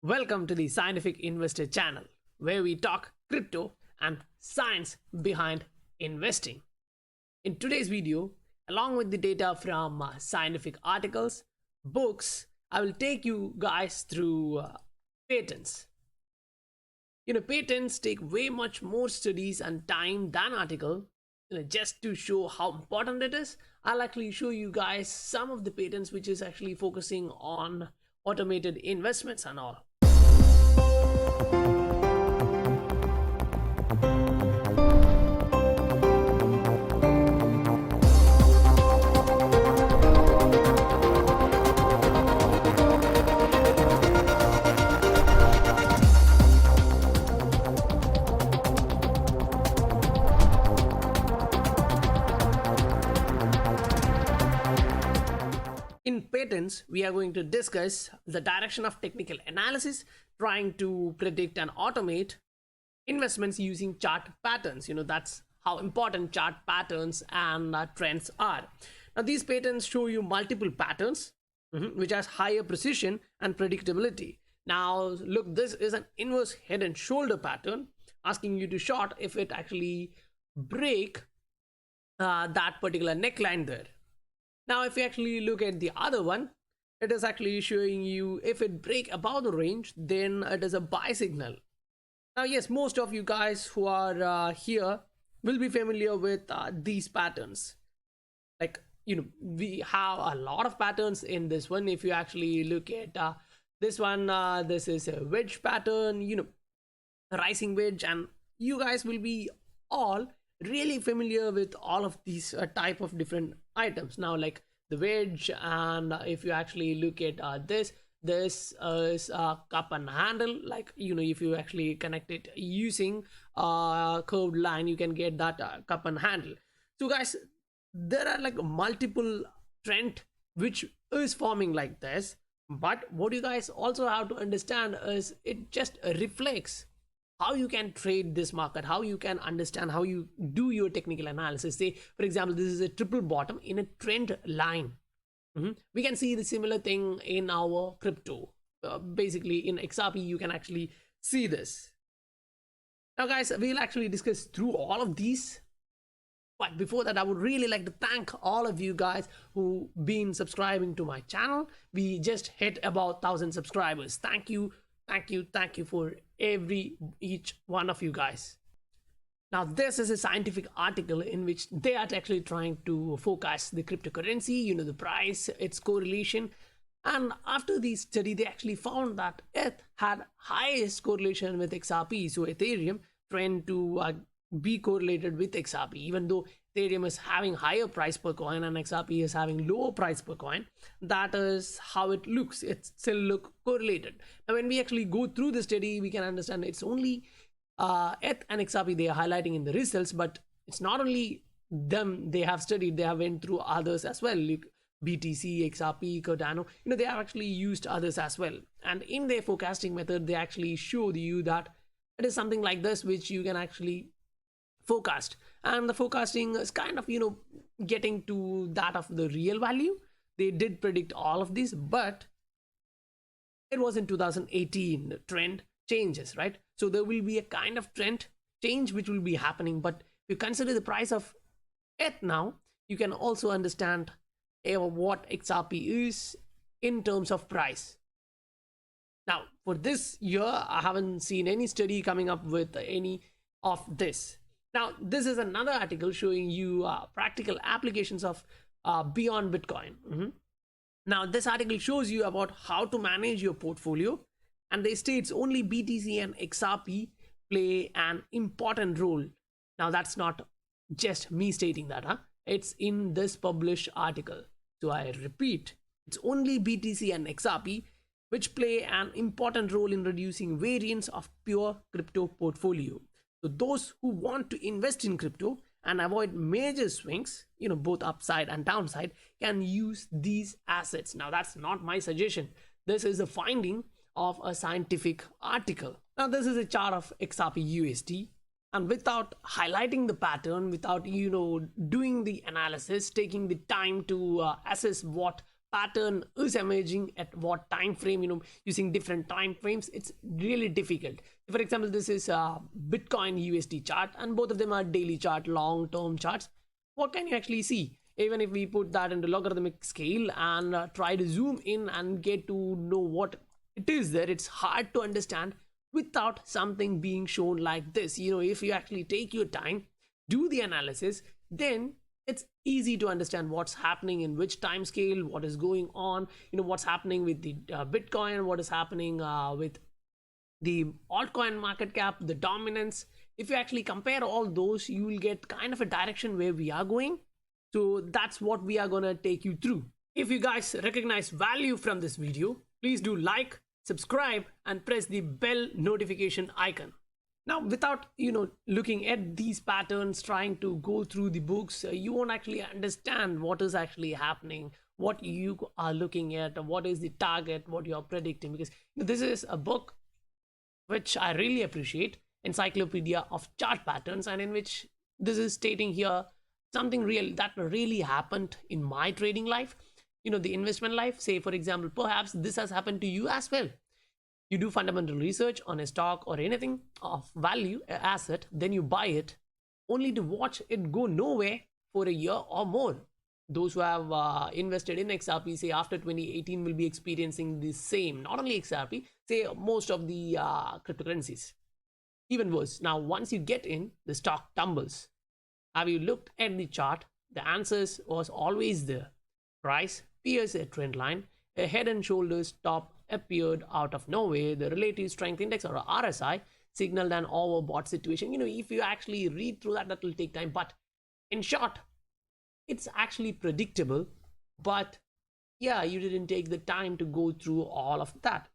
Welcome to the Scientific Investor channel, where we talk crypto and science behind investing. In today's video, along with the data from scientific articles, books, I will take you guys through patents. Patents take way much more studies and time than article. Just to show how important it is, I'll actually show you guys some of the patents which is actually focusing on automated investments and all. In patents, we are going to discuss the direction of technical analysis, trying to predict and automate investments using chart patterns. That's how important chart patterns and trends are. Now, these patterns show you multiple patterns, which has higher precision and predictability. Now, look, this is an inverse head and shoulder pattern, asking you to short if it actually break that particular neckline there. Now, if you actually look at the other one, it is actually showing you if it break above the range, then it is a buy signal. Now, yes, most of you guys who are here will be familiar with these patterns. Like, we have a lot of patterns in this one. If you actually look at this one, this is a wedge pattern, rising wedge, and you guys will be all really familiar with all of these type of different items. Now, like the wedge, and if you actually look at this is a cup and handle. Like, if you actually connect it using a curved line, you can get that cup and handle. So guys, there are like multiple trend which is forming like this, but what you guys also have to understand is it just reflects how you can trade this market, how you can understand how you do your technical analysis. Say, for example, this is a triple bottom in a trend line. We can see the similar thing in our crypto. Basically, in XRP, you can actually see this. Now, guys, we'll actually discuss through all of these. But before that, I would really like to thank all of you guys who've been subscribing to my channel. We just hit about 1,000 subscribers. Thank you for each one of you guys. Now, this is a scientific article in which they are actually trying to forecast the cryptocurrency, the price, its correlation. And after the study, they actually found that ETH had highest correlation with XRP. So Ethereum trend to be correlated with XRP, even though Ethereum is having higher price per coin and XRP is having lower price per coin. That is how it looks. It still look correlated. Now, when we actually go through the study, we can understand it's only ETH and XRP they are highlighting in the results, but it's not only them they have studied, they have went through others as well, like BTC, XRP, Cardano. They have actually used others as well, and in their forecasting method they actually showed you that it is something like this which you can actually forecast, and the forecasting is kind of getting to that of the real value. They did predict all of this, but it was in 2018 the trend changes, right? So there will be a kind of trend change which will be happening. But if you consider the price of ETH now, you can also understand what XRP is in terms of price. Now, for this year, I haven't seen any study coming up with any of this. Now, this is another article showing you practical applications of beyond Bitcoin. Now, this article shows you about how to manage your portfolio, and they states only BTC and XRP play an important role. Now, that's not just me stating that, it's in this published article. So I repeat, it's only BTC and XRP which play an important role in reducing variance of pure crypto portfolio. So those who want to invest in crypto and avoid major swings, both upside and downside, can use these assets. Now, that's not my suggestion. This is a finding of a scientific article. Now, this is a chart of XRP USD, and without highlighting the pattern, without doing the analysis, taking the time to assess what pattern is emerging at what time frame, using different time frames, it's really difficult. For example, this is a Bitcoin USD chart, and both of them are daily chart, long term charts. What can you actually see? Even if we put that into logarithmic scale and try to zoom in and get to know what it is there, it's hard to understand without something being shown like this. If you actually take your time, do the analysis, then it's easy to understand what's happening in which time scale, what is going on, what's happening with the Bitcoin, what is happening with the altcoin market cap, the dominance. If you actually compare all those, you will get kind of a direction where we are going. So that's what we are gonna take you through. If you guys recognize value from this video, please do like, subscribe, and press the bell notification icon. Now, without looking at these patterns, trying to go through the books, you won't actually understand what is actually happening, what you are looking at, what is the target, what you are predicting. Because this is a book which I really appreciate, Encyclopedia of Chart Patterns, and in which this is stating here something real that really happened in my trading life, the investment life. Say, for example, perhaps this has happened to you as well. You do fundamental research on a stock or anything of value, an asset, then you buy it only to watch it go nowhere for a year or more. Those who have invested in XRP, say after 2018, will be experiencing the same. Not only XRP, say most of the cryptocurrencies. Even worse, now once you get in, the stock tumbles. Have you looked at the chart? The answers was always there. Price pierced a trend line, a head and shoulders top appeared out of nowhere. The relative strength index, or RSI, signaled an overbought situation. If you actually read through that will take time, but in short, it's actually predictable. But yeah, you didn't take the time to go through all of that.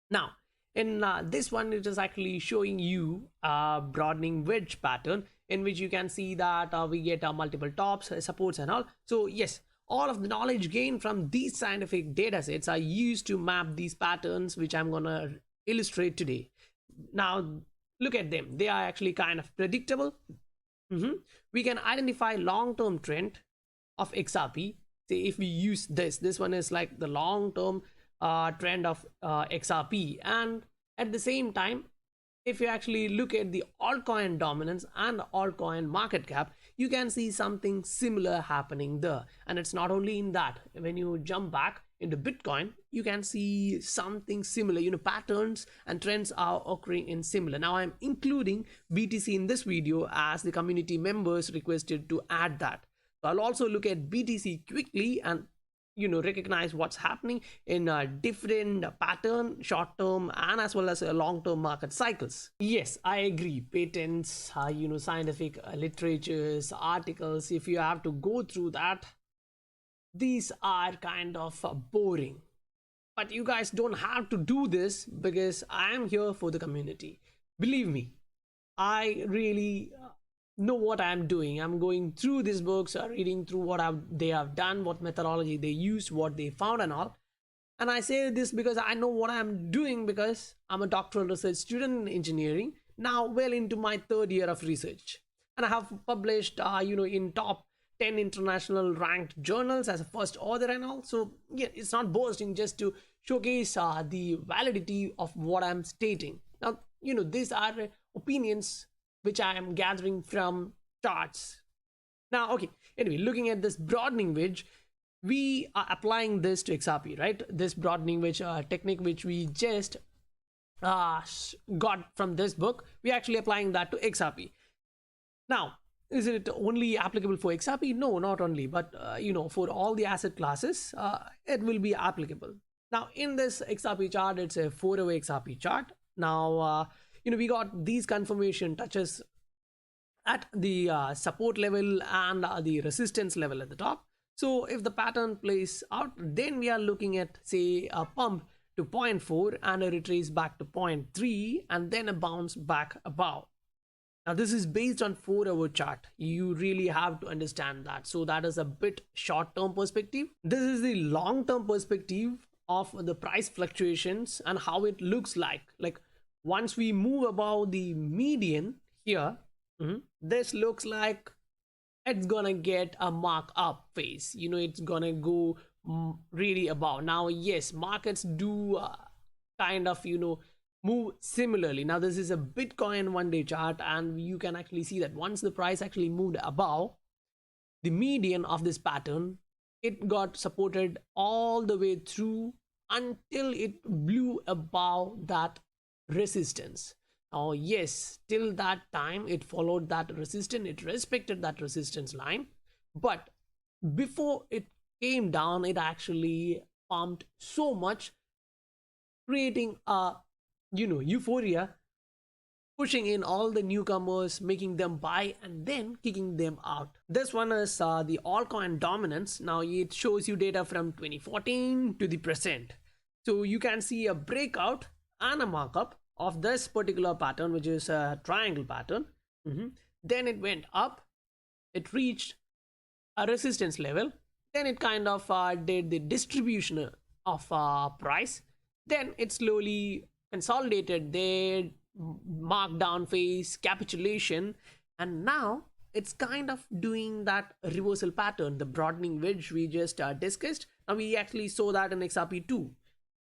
Now in this one, it is actually showing you a broadening wedge pattern, in which you can see that we get multiple tops, supports and all. So yes, all of the knowledge gained from these scientific data sets are used to map these patterns, which I'm gonna illustrate today. Now look at them, they are actually kind of predictable. We can identify long-term trend of XRP. Say if we use this one is like the long-term trend of XRP, and at the same time, if you actually look at the altcoin dominance and altcoin market cap, you can see something similar happening there. And it's not only in that, when you jump back into Bitcoin, you can see something similar. Patterns and trends are occurring in similar. Now I'm including BTC in this video as the community members requested to add that. So I'll also look at BTC quickly and recognize what's happening in different pattern, short-term and as well as long-term market cycles. Yes, I agree. Patents, scientific literatures, articles, if you have to go through that, these are kind of boring. But you guys don't have to do this, because I am here for the community. Believe me, I really know what I'm doing. I'm going through these books, reading through what they have done, what methodology they used, what they found and all. And I say this because I know what I'm doing, because I'm a doctoral research student in engineering, now well into my third year of research. And I have published, in top 10 international ranked journals as a first author and all. So yeah, it's not boasting, just to showcase the validity of what I'm stating. Now, these are opinions which I am gathering from charts. Now, okay, anyway, looking at this broadening wedge, we are applying this to XRP, right? This broadening wedge technique, which we just got from this book, we're actually applying that to XRP. Now, is it only applicable for XRP? No, not only, but for all the asset classes, it will be applicable. Now, in this XRP chart, it's a 4-hour XRP chart. Now, we got these confirmation touches at the support level and the resistance level at the top. So if the pattern plays out, then we are looking at, say, a pump to 0.4 and a retrace back to 0.3 and then a bounce back above. Now this is based on 4-hour chart. You really have to understand that. So that is a bit short-term perspective. This is the long-term perspective of the price fluctuations and how it looks like. Like once we move above the median here, this looks like it's gonna get a mark up phase. It's gonna go really above. Now yes, markets do kind of move similarly. Now this is a Bitcoin 1-day chart, and you can actually see that once the price actually moved above the median of this pattern, it got supported all the way through until it blew above that resistance. Now yes, till that time it followed that resistance, it respected that resistance line, but before it came down, it actually pumped so much, creating a euphoria, pushing in all the newcomers, making them buy and then kicking them out. This one is the altcoin dominance. Now it shows you data from 2014 to the present. So you can see a breakout and a markup of this particular pattern, which is a triangle pattern. Then it went up, it reached a resistance level, then it kind of did the distribution of price, then it slowly consolidated their markdown phase, capitulation, and now it's kind of doing that reversal pattern, the broadening wedge we just discussed. Now we actually saw that in XRP too.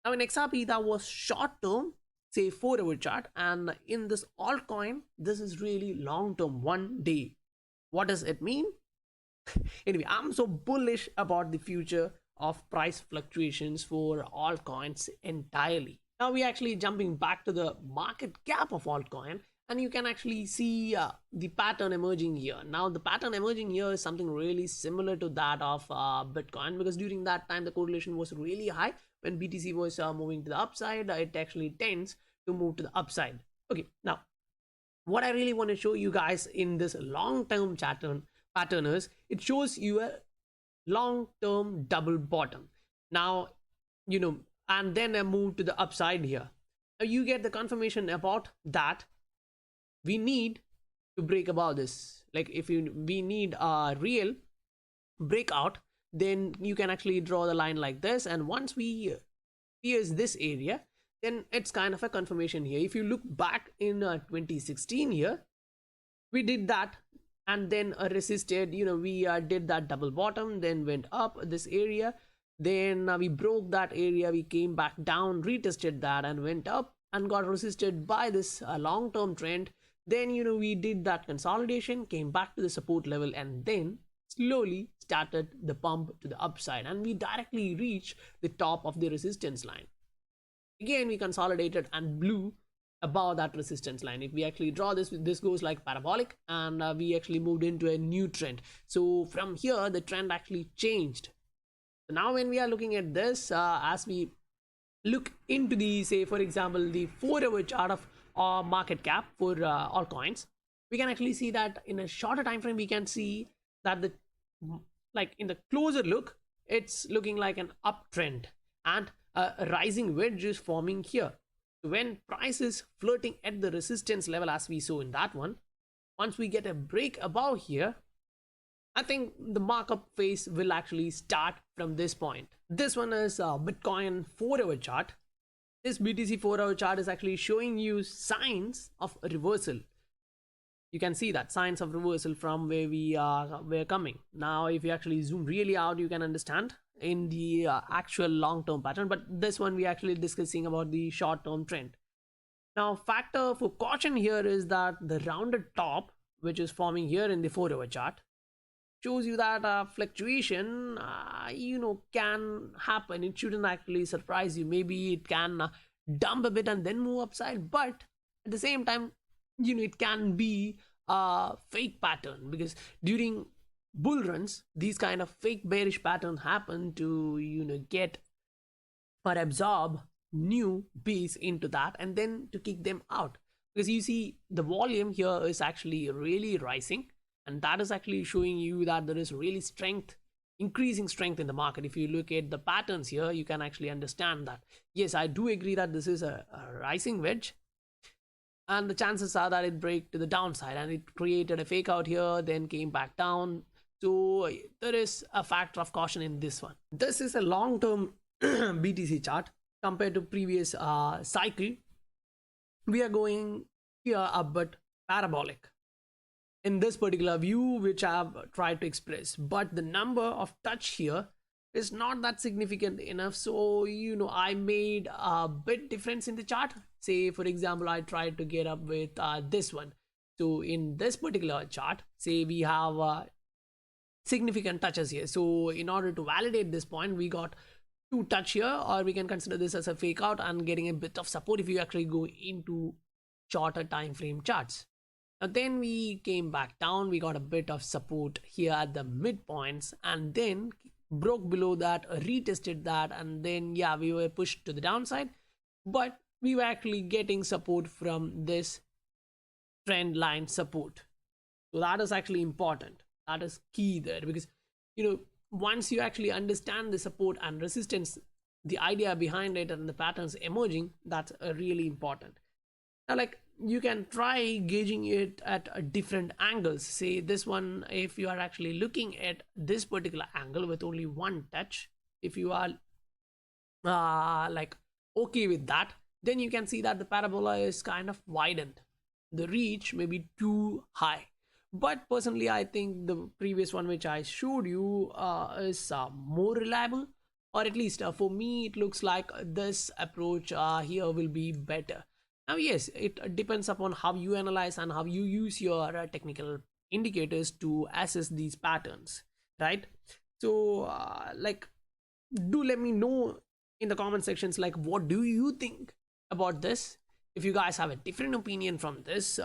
Now in XRP that was short term, say 4-hour chart, and in this altcoin this is really long term, 1 day. What does it mean? Anyway, I'm so bullish about the future of price fluctuations for altcoins entirely. Now we actually jumping back to the market cap of altcoin, and you can actually see the pattern emerging here. Now the pattern emerging here is something really similar to that of Bitcoin, because during that time the correlation was really high. When BTC was moving to the upside, it actually tends to move to the upside. Okay, now what I really want to show you guys in this long-term pattern is it shows you a long-term double bottom. Now and then a move to the upside here. Now you get the confirmation about that we need to break above this. Like if we need a real breakout, then you can actually draw the line like this, and once we pierce this area, then it's kind of a confirmation here. If you look back in 2016 here, we did that and then resisted. We did that double bottom, then went up this area, then we broke that area, we came back down, retested that and went up and got resisted by this long-term trend. Then we did that consolidation, came back to the support level, and then slowly started the pump to the upside, and we directly reached the top of the resistance line. Again we consolidated and blew above that resistance line. If we actually draw this goes like parabolic, and we actually moved into a new trend. So from here the trend actually changed. So now when we are looking at this, as we look into the, say for example, the 4-hour chart of market cap for altcoins, we can actually see that in a shorter time frame we can see that the, like in the closer look, it's looking like an uptrend and a rising wedge is forming here. When price is flirting at the resistance level as we saw in that one, once we get a break above here, I think the markup phase will actually start from this point. This one is Bitcoin 4-hour chart. This BTC 4-hour chart is actually showing you signs of reversal. You can see that signs of reversal from where we're coming. Now if you actually zoom really out, you can understand in the actual long-term pattern, but this one we actually discussing about the short-term trend. Now factor for caution here is that the rounded top, which is forming here in the 4-hour chart, shows you that fluctuation can happen. It shouldn't actually surprise you. Maybe it can dump a bit and then move upside, but at the same time it can be a fake pattern, because during bull runs these kind of fake bearish patterns happen to get or absorb new bees into that and then to kick them out, because you see the volume here is actually really rising, and that is actually showing you that there is really increasing strength in the market. If you look at the patterns here, you can actually understand that. Yes, I do agree that this is a rising wedge, and the chances are that it break to the downside, and it created a fake out here, then came back down. So there is a factor of caution in this one. This is a long-term BTC chart compared to previous cycle. We are going here up but parabolic in this particular view, which I have tried to express, but the number of touch here is not that significant enough. So I made a bit difference in the chart. Say for example, I tried to get up with this one. So in this particular chart, say we have significant touches here. So in order to validate this point, we got two touch here, or we can consider this as a fake out and getting a bit of support if you actually go into shorter time frame charts. Now then we came back down, we got a bit of support here at the midpoints, and then broke below that, retested that, and then yeah, we were pushed to the downside, but we were actually getting support from this trend line support. So that is actually important. That is key there, because once you actually understand the support and resistance, the idea behind it and the patterns emerging, that's really important. Now, like, you can try gauging it at different angles. Say this one, if you are actually looking at this particular angle with only one touch, if you are like okay with that, then you can see that the parabola is kind of widened. The reach may be too high, but personally I think the previous one which I showed you is more reliable, or at least for me it looks like this approach here will be better. Now yes, it depends upon how you analyze and how you use your technical indicators to assess these patterns, right? So like, do let me know in the comment sections, like, what do you think about this? If you guys have a different opinion from this,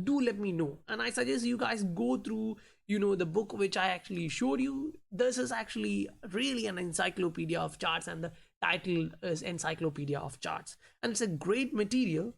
do let me know. And I suggest you guys go through the book which I actually showed you. This is actually really an encyclopedia of charts, and the title is Encyclopedia of Charts, and it's a great material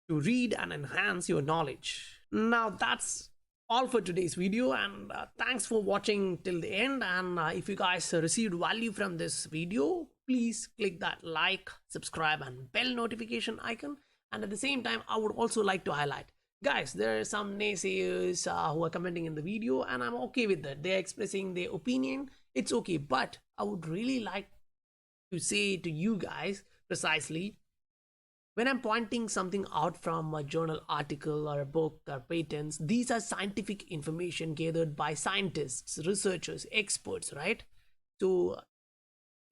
to read and enhance your knowledge. Now that's all for today's video, and thanks for watching till the end. And if you guys received value from this video, please click that like, subscribe and bell notification icon. And at the same time, I would also like to highlight, guys, there are some naysayers who are commenting in the video, and I'm okay with that. They're expressing their opinion, it's okay, but I would really like to say to you guys precisely, when I'm pointing something out from a journal article or a book or patents, these are scientific information gathered by scientists, researchers, experts, right? So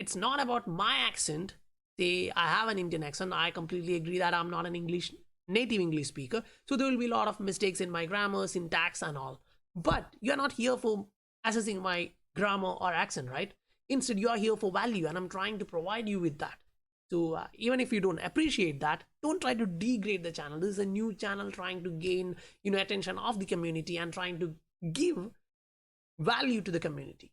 it's not about my accent. Say I have an Indian accent, I completely agree that I'm not an native English speaker, so there will be a lot of mistakes in my grammar, syntax and all. But you're not here for assessing my grammar or accent, right? Instead, you are here for value, and I'm trying to provide you with that. So even if you don't appreciate that, don't try to degrade the channel. This is a new channel trying to gain attention of the community and trying to give value to the community.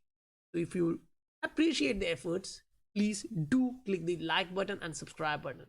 So if you appreciate the efforts, please do click the like button and subscribe button.